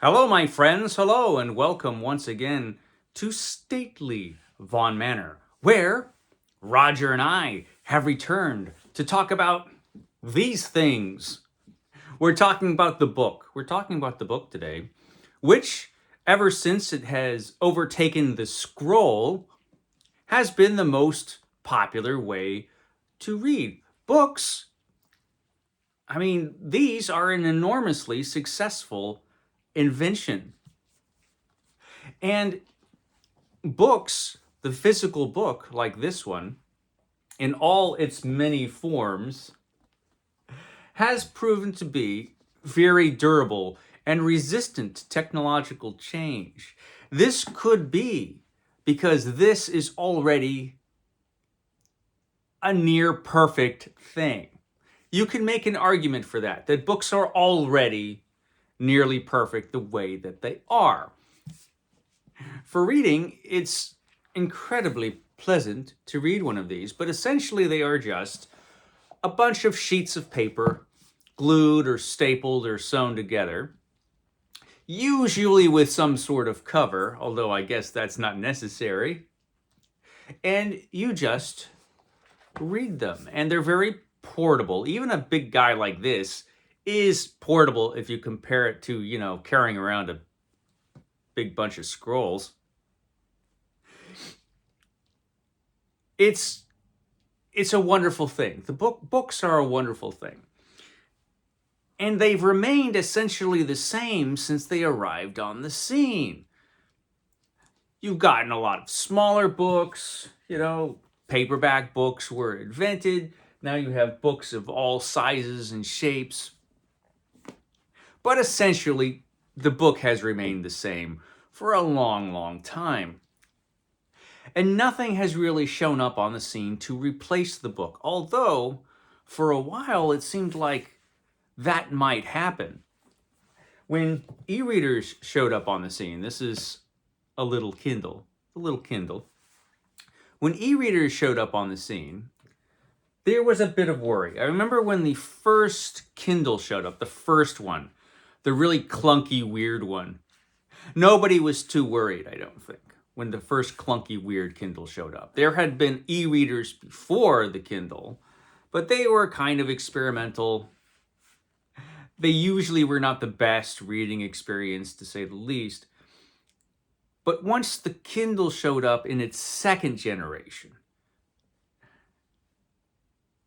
Hello, my friends. Hello, and welcome once again to stately Vaughn Manor, where Roger and I have returned to talk about these things. We're talking about the book. We're talking about the book today, which, ever since it has overtaken the scroll, has been the most popular way to read books. I mean, these are an enormously successful invention. And books, the physical book like this one, in all its many forms, has proven to be very durable and resistant to technological change. This could be because this is already a near perfect thing. You can make an argument for that books are already nearly perfect the way that they are. For reading, it's incredibly pleasant to read one of these, but essentially they are just a bunch of sheets of paper glued or stapled or sewn together, usually with some sort of cover, although I guess that's not necessary. And you just read them, and they're very portable. Even a big guy like this is portable if you compare it to, carrying around a big bunch of scrolls. It's it's a wonderful thing. The books are a wonderful thing. And they've remained essentially the same since they arrived on the scene. You've gotten a lot of smaller books, paperback books were invented. Now you have books of all sizes and shapes. But essentially, the book has remained the same for a long, long time. And nothing has really shown up on the scene to replace the book, although for a while it seemed like that might happen. When e-readers showed up on the scene, this is a little Kindle, a little Kindle. When e-readers showed up on the scene, there was a bit of worry. I remember when the first Kindle showed up, the first one, the really clunky, weird one. Nobody was too worried, I don't think, when the first clunky, weird Kindle showed up. There had been e-readers before the Kindle, but they were kind of experimental. They usually were not the best reading experience, to say the least. But once the Kindle showed up in its second generation,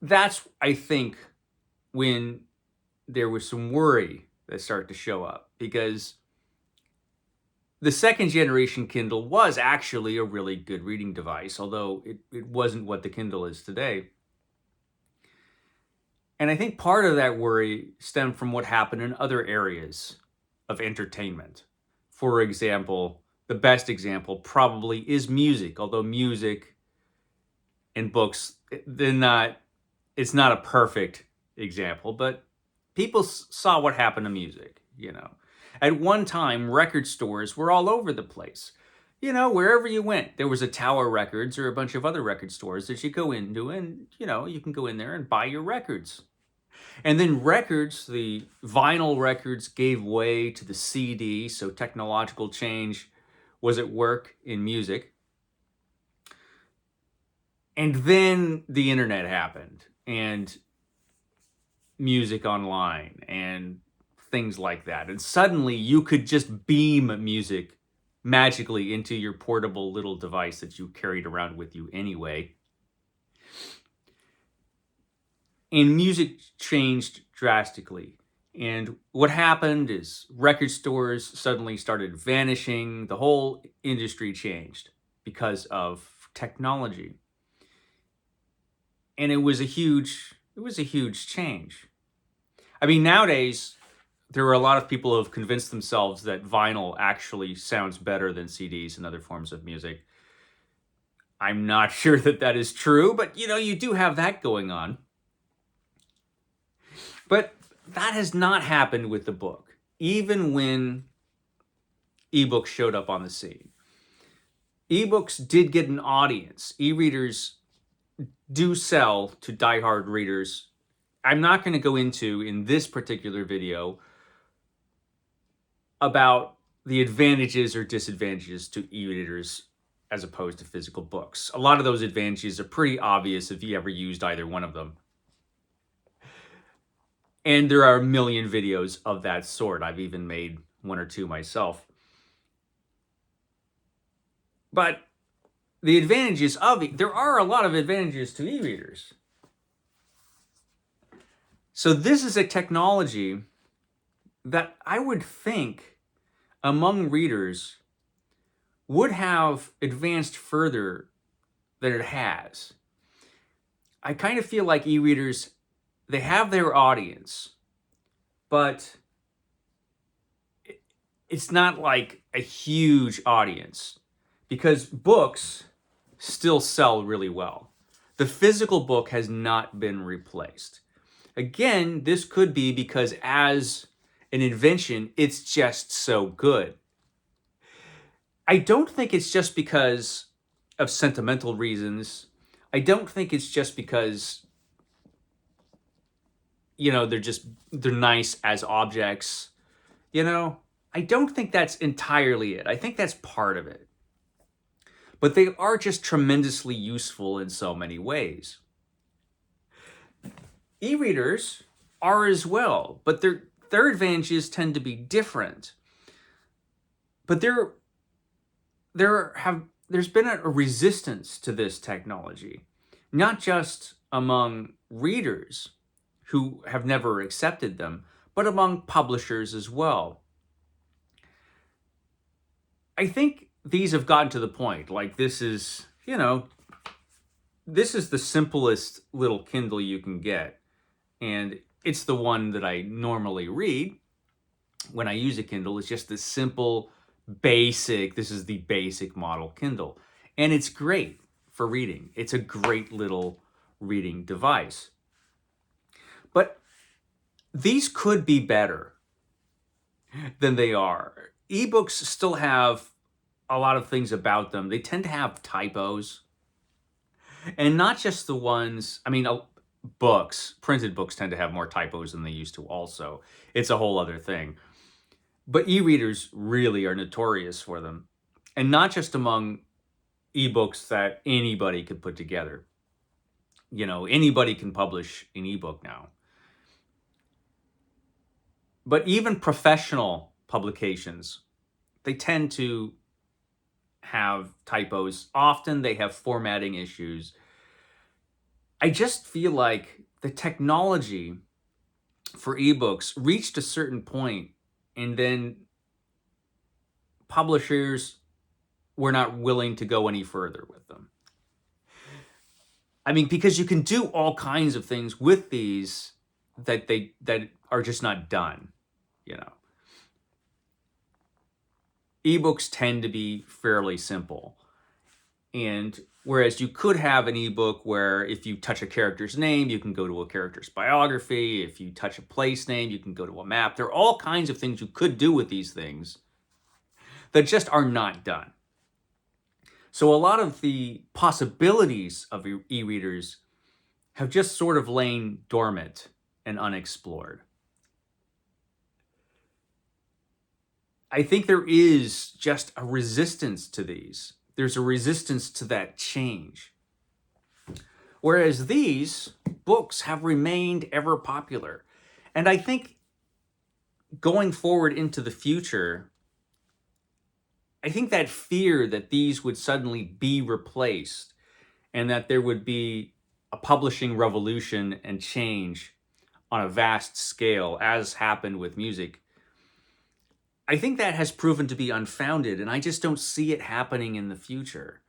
that's, I think, when there was some worry that started to show up, because the second generation Kindle was actually a really good reading device, although it wasn't what the Kindle is today. And I think part of that worry stemmed from what happened in other areas of entertainment. For example, the best example probably is music, although music and books, it's not a perfect example, but people saw what happened to music. At one time, record stores were all over the place. Wherever you went, there was a Tower Records or a bunch of other record stores that you go into, and, you can go in there and buy your records. And then records, the vinyl records gave way to the CD, so technological change was at work in music. And then the internet happened, and music online, and things like that. And suddenly you could just beam music magically into your portable little device that you carried around with you anyway. And music changed drastically. And what happened is record stores suddenly started vanishing. The whole industry changed because of technology. And it was a huge change. I mean, nowadays there are a lot of people who have convinced themselves that vinyl actually sounds better than CDs and other forms of music. I'm not sure that that is true, but you do have that going on. But that has not happened with the book, even when ebooks showed up on the scene. Ebooks did get an audience. E-readers do sell to diehard readers. I'm not going to go into, in this particular video, about the advantages or disadvantages to e-readers as opposed to physical books. A lot of those advantages are pretty obvious if you ever used either one of them. And there are a million videos of that sort. I've even made one or two myself. But the advantages of there are a lot of advantages to e-readers. So this is a technology that I would think among readers would have advanced further than it has. I kind of feel like e-readers, they have their audience, but it's not like a huge audience because books still sell really well. The physical book has not been replaced. Again, this could be because as an invention, it's just so good. I don't think it's just because of sentimental reasons. I don't think it's just because, they're nice as objects. I don't think that's entirely it. I think that's part of it. But they are just tremendously useful in so many ways. E-readers are as well, but their advantages tend to be different. But there's been a resistance to this technology, not just among readers who have never accepted them, but among publishers as well. I think these have gotten to the point, like this is the simplest little Kindle you can get. And it's the one that I normally read when I use a Kindle. It's just this simple, basic, this is the basic model Kindle. And it's great for reading. It's a great little reading device. But these could be better than they are. Ebooks still have a lot of things about them. They tend to have typos. And not just the ones, printed books tend to have more typos than they used to also. It's a whole other thing. But e-readers really are notorious for them. And not just among ebooks that anybody could put together. Anybody can publish an ebook now. But even professional publications, they tend to have typos. Often they have formatting issues. I just feel like the technology for ebooks reached a certain point, and then publishers were not willing to go any further with them. Because you can do all kinds of things with these that are just not done, Ebooks tend to be fairly simple. And whereas you could have an ebook where if you touch a character's name, you can go to a character's biography. If you touch a place name, you can go to a map. There are all kinds of things you could do with these things that just are not done. So a lot of the possibilities of e-readers have just sort of lain dormant and unexplored. I think there is just a resistance to these. There's a resistance to that change. Whereas these books have remained ever popular. And I think going forward into the future, I think that fear that these would suddenly be replaced and that there would be a publishing revolution and change on a vast scale, as happened with music, I think that has proven to be unfounded, and I just don't see it happening in the future.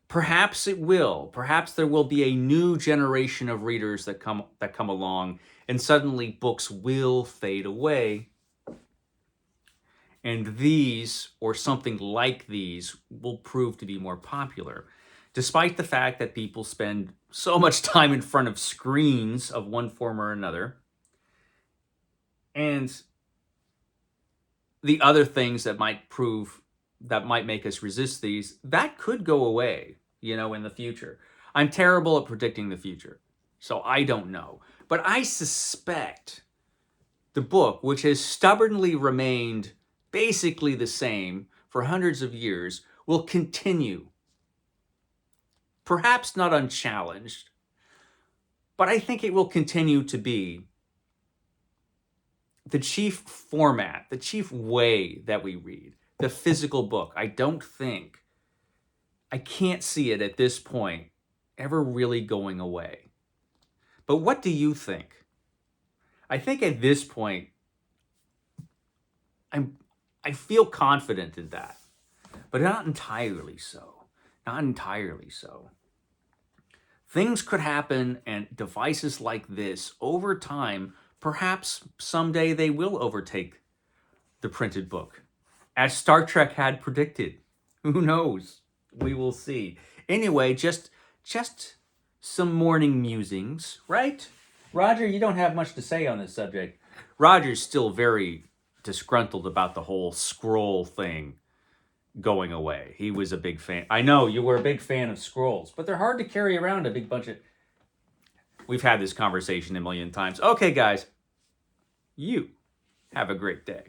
Perhaps it will. Perhaps there will be a new generation of readers that come along, and suddenly books will fade away. And these, or something like these, will prove to be more popular. Despite the fact that people spend so much time in front of screens of one form or another. And the other things that might make us resist these, that could go away, in the future. I'm terrible at predicting the future, so I don't know. But I suspect the book, which has stubbornly remained basically the same for hundreds of years, will continue. Perhaps not unchallenged, but I think it will continue to be the chief format, the chief way that we read, the physical book. I can't see it at this point ever really going away. But what do you think? I think at this point, I feel confident in that, but not entirely so. Not entirely so. Things could happen, and devices like this, over time, perhaps someday they will overtake the printed book, as Star Trek had predicted. Who knows? We will see. Anyway, just some morning musings, right? Roger, you don't have much to say on this subject. Roger's still very disgruntled about the whole scroll thing going away. He was a big fan. I know you were a big fan of scrolls, but they're hard to carry around a big bunch of... We've had this conversation a million times. Okay, guys, you have a great day.